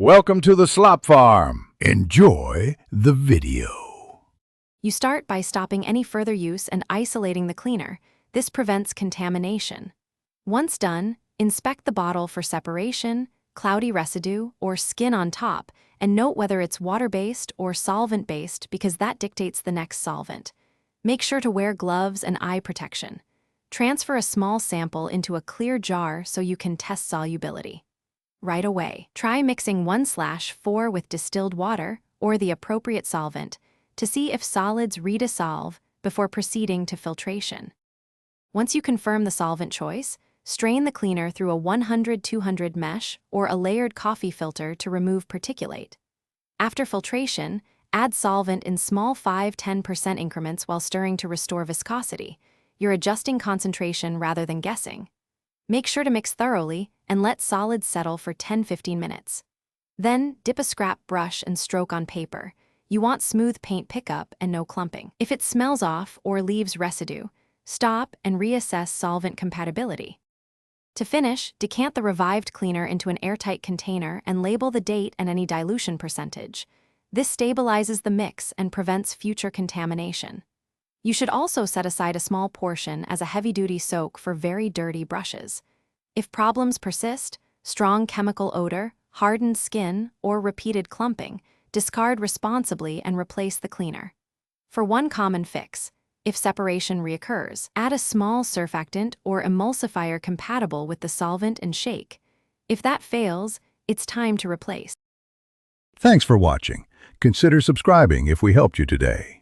Welcome to the Slop Farm. Enjoy the video. You start by stopping any further use and isolating the cleaner. This prevents contamination. Once done, inspect the bottle for separation, cloudy residue, or skin on top, and note whether it's water-based or solvent-based because that dictates the next solvent. Make sure to wear gloves and eye protection. Transfer a small sample into a clear jar so you can test solubility. Right away, try mixing 1/4 with distilled water or the appropriate solvent to see if solids redissolve before proceeding to filtration. Once you confirm the solvent choice, strain the cleaner through a 100-200 mesh or a layered coffee filter to remove particulate. After filtration, add solvent in small 5–10% increments while stirring to restore viscosity. You're adjusting concentration rather than guessing. Make sure to mix thoroughly and let solids settle for 10–15 minutes. Then, dip a scrap brush and stroke on paper. You want smooth paint pickup and no clumping. If it smells off or leaves residue, stop and reassess solvent compatibility. To finish, decant the revived cleaner into an airtight container and label the date and any dilution percentage. This stabilizes the mix and prevents future contamination. You should also set aside a small portion as a heavy-duty soak for very dirty brushes. If problems persist, strong chemical odor, hardened skin, or repeated clumping, discard responsibly and replace the cleaner. For one common fix, if separation reoccurs, add a small surfactant or emulsifier compatible with the solvent and shake. If that fails, it's time to replace. Thanks for watching. Consider subscribing if we helped you today.